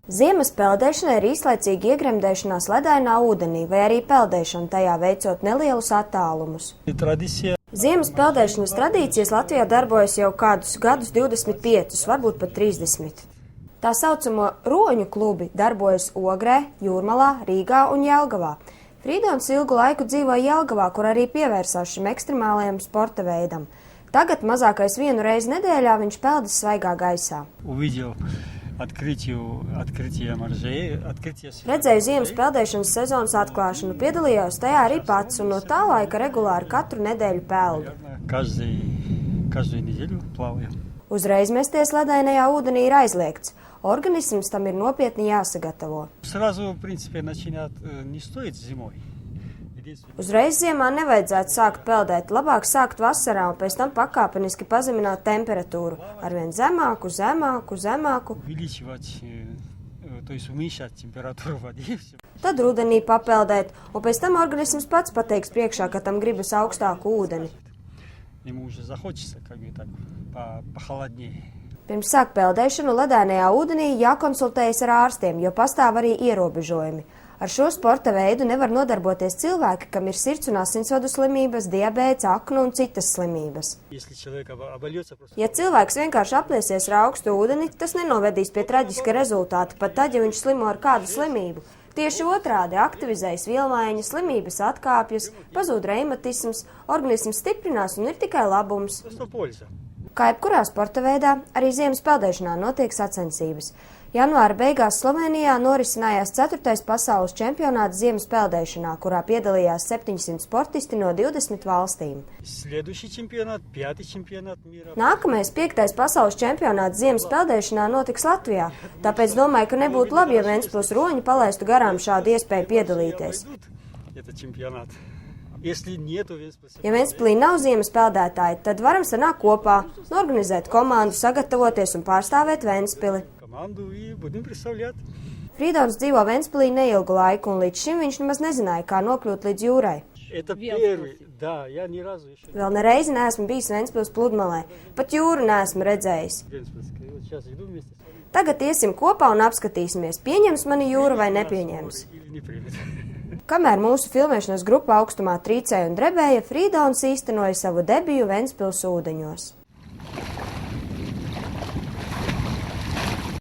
Ziemas peldēšana ir īslaicīga iegremdēšanās ledainā ūdenī vai arī peldēšana tajā veicot nelielus attālumus. Ziemas peldēšanas tradīcijas Latvijā darbojas jau kādus gadus 25, varbūt pat 30. Tā saucamo roņu klubi darbojas Ogrē, Jūrmalā, Rīgā un Jelgavā. Frīdons ilgu laiku dzīvoja Jelgavā, kur arī pievērsās šim ekstremālajam sporta veidam. Tagad mazākais vienu reizi nedēļā viņš peldas svaigā gaisā. Redzēju ziemas peldēšanas sezonas atklāšanu, piedalījos tajā arī pats un no tā laika regulāri katru nedēļu peldu. Uzreiz mesties ledainajā ūdenī ir aizliegts. Organisms tam ir nopietni jāsagatavo. Uzreiz ziemā nevajadzētu sākt peldēt, labāk sākt vasarā un pēc tam pakāpeniski pazemināt temperatūru, arvien zemāku, zemāku, zemāku. Tad rudenī papeldēt, un pēc tam organisms pats pateiks priekšā, ka tam gribas augstāku ūdeni. Pirms sākt peldēšanu ledainajā ūdenī jākonsultējas ar ārstiem, jo pastāv arī ierobežojumi. Ar šo sporta veidu nevar nodarboties cilvēki, kam ir sirds un asinsvadu slimības, diabēts, aknu un citas slimības. Ja cilvēks vienkārši apliesies ar augstu ūdeni, tas nenovedīs pie traģiska rezultāta, pat tad, ja viņš slimo ar kādu slimību. Tieši otrādi aktivizējas vielmaiņa, slimības atkāpjas, pazūd reimatisms, organisms stiprinās un ir tikai labums. Kā jebkurā sporta veidā, arī ziemas peldēšanā notiek sacensības. Janvāra beigās Slovenijā norisinājās 4. pasaules čempionāts ziemas peldēšanā, kurā piedalījās 700 sportisti no 20 valstīm. Nākamais 5. pasaules čempionāts ziemas peldēšanā notiks Latvijā, tāpēc domāju, ka nebūtu labi, ja Ventspils roņi palaistu garām šādu iespēju piedalīties. Ja Ventspilī nav ziemas peldētāji, tad varam sanākt kopā, norganizēt komandu, sagatavoties un pārstāvēt Ventspili. Frīdons dzīvo Ventspilī neilgu laiku, un līdz šim viņš nemaz nezināja, kā nokļūt līdz jūrai. Vēl nereizi neesmu bijis Ventspils pludmalē, pat jūru neesmu redzējis. Tagad iesim kopā un apskatīsimies, pieņems mani jūra vai nepieņems. Kamēr mūsu filmēšanas grupa augstumā trīcēja un drebēja, Frīdons īstenoja savu debiju Ventspils ūdeņos.